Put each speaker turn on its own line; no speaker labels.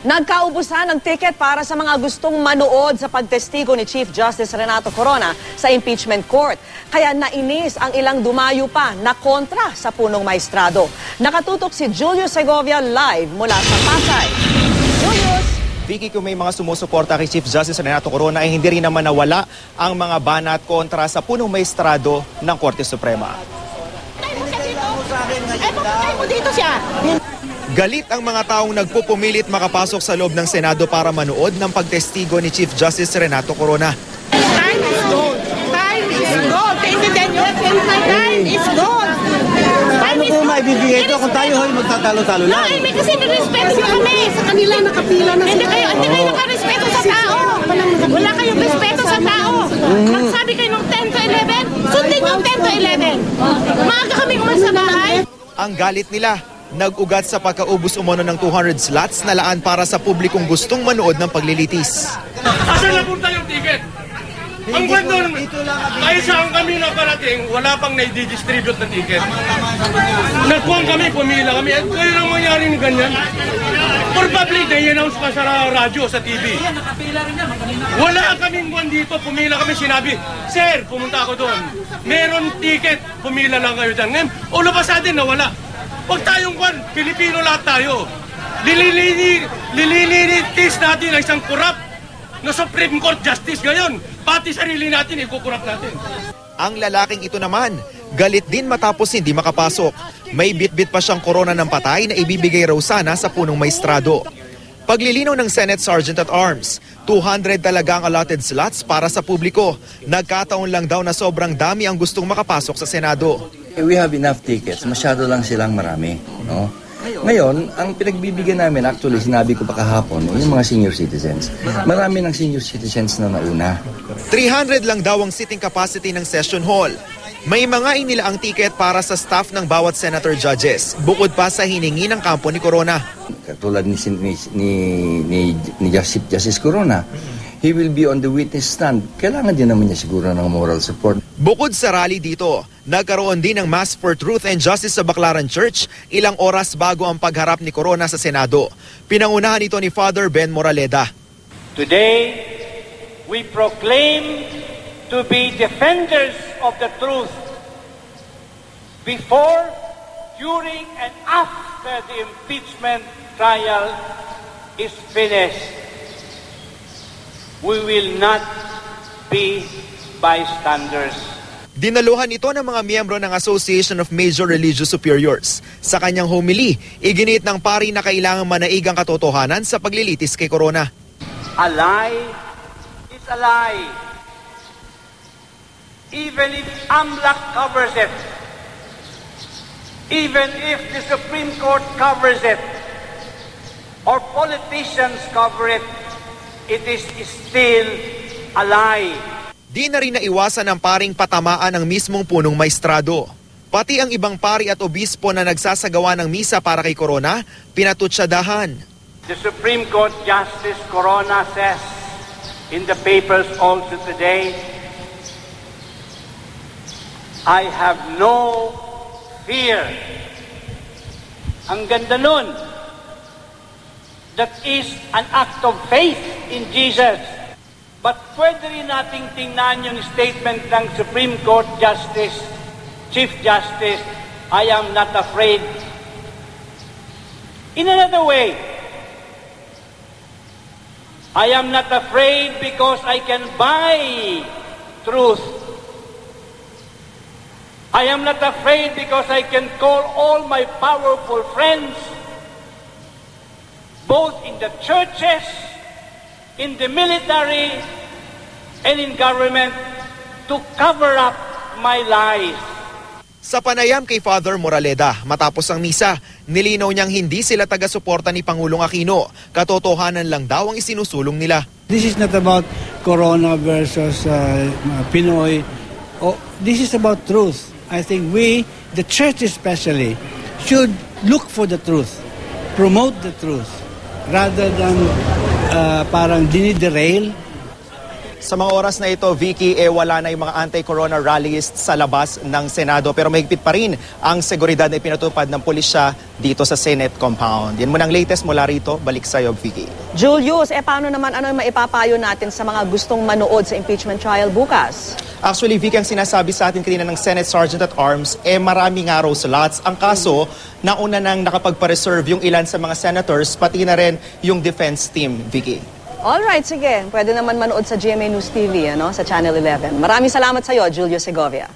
Nagkaubusan ng ticket para sa mga gustong manood sa pagtestigo ni Chief Justice Renato Corona sa impeachment court. Kaya nainis ang ilang dumayo pa na kontra sa punong maestrado. Nakatutok si Julius Segovia live mula sa Pasay. Julius!
Vicky, kung may mga sumusuporta kay Chief Justice Renato Corona ay hindi rin naman nawala ang mga banat kontra sa punong maestrado ng Korte Suprema.
Dito siya.
Galit ang mga taong nagpupumilit makapasok sa loob ng Senado para manood ng pagtestigo ni Chief Justice Renato Corona.
Time is gold. Time is gold. Kaintindihan nyo? Time is gold.
Paano po maibibigay ito kung tayo ho'y magtatalo-talo lang?
Ay, kasi nirespeto nyo kami. Sa kanila nakapila na
Hindi
kayo nakarespeto sa tao. Wala kayong respeto sa tao. Magsabi kayo ng 10 to 11, sundin yung 10 to 11. Maaga kami umalis sa bahay.
Ang galit nila, nag-ugat sa pagkaubos umano ng 200 slots na laan para sa publikong gustong manood ng paglilitis.
Asan na punta yung ticket? Ang kwento, kahit saan kami nakarating, wala pang nai-distribute na ticket. Nagkuhan kami, pumila kami, at kaya lang mangyari ng ganyan. Probably, na-announce pa sa radyo, sa TV. Wala kaming buwan dito, pumila kami, sinabi, Sir, pumunta ako doon. Meron ticket, pumila lang kayo dyan. Ngayon, ulo pa sa atin na wala. Huwag tayong kwan, Pilipino lahat tayo. Lilinitis natin ang isang kurap na Supreme Court Justice ngayon. Pati sarili natin, ikukurap natin.
Ang lalaking ito naman, galit din matapos hindi makapasok. May bitbit pa siyang korona ng patay na ibibigay raw sana sa punong maestrado. Paglilinaw ng Senate Sergeant at Arms, 200 talaga ang allotted slots para sa publiko. Nagkataon lang daw na sobrang dami ang gustong makapasok sa Senado.
We have enough tickets. Masyado lang silang marami. No? Ngayon, ang pinagbibigyan namin, actually, sinabi ko pa kahapon, yung mga senior citizens. Marami ng senior citizens na nauna.
300 lang daw ang sitting capacity ng session hall. May mga inilaang ticket para sa staff ng bawat senator judges, bukod pa sa hiningi ng kampo ni Corona.
Katulad ni Justice Corona, he will be on the witness stand. Kailangan din naman niya siguro ng moral support.
Bukod sa rally dito, nagkaroon din ng Mass for Truth and Justice sa Baclaran Church ilang oras bago ang pagharap ni Corona sa Senado. Pinangunahan ito ni Father Ben Moraleda.
Today, we proclaim to be defenders of the truth. Before, during, and after the impeachment trial is finished, we will not be bystanders.
Dinaluhan ito ng mga miyembro ng Association of Major Religious Superiors. Sa kanyang homily, iginit ng pari na kailangang manaig ang katotohanan sa paglilitis kay Corona.
A lie is a lie. Even if AMLAC covers it, even if the Supreme Court covers it, or politicians cover it, it is still a lie.
Di na rin naiwasan ng paring patamaan ng mismong punong maestrado. Pati ang ibang pari at obispo na nagsasagawa ng misa para kay Corona, pinatutsadahan.
The Supreme Court Justice Corona says in the papers also today, I have no fear. Ang ganda nun. That is an act of faith in Jesus. But pwede rin nating tingnan yung statement ng Supreme Court Justice, Chief Justice, I am not afraid. In another way, I am not afraid because I can buy truth. I am not afraid because I can call all my powerful friends, both in the churches, in the military, and in government, to cover up my lies.
Sa panayam kay Father Moraleda, matapos ang misa, nilinaw niyang hindi sila taga-suporta ni Pangulong Aquino. Katotohanan lang daw ang isinusulong nila.
This is not about Corona versus Pinoy. This is about truth. I think we, the church especially, should look for the truth, promote the truth, rather than parang diniderail.
Sa mga oras na ito, Vicky, wala na yung mga anti-corona rallies sa labas ng Senado pero mahigpit pa rin ang seguridad na ipinatupad ng pulisya dito sa Senate compound. Yan muna ang latest mula rito. Balik sa'yo, Vicky.
Julius, paano naman ano yung maipapayo natin sa mga gustong manood sa impeachment trial bukas?
Actually, Vicky, ang sinasabi sa atin kanina ng Senate Sergeant at Arms, maraming nga raw slots. Ang kaso, nauna nang nakapagpa-reserve yung ilan sa mga senators, pati na rin yung defense team, Vicky.
Alright, sige. Pwede naman manood sa GMA News TV, sa Channel 11. Maraming salamat sa iyo, Julio Segovia.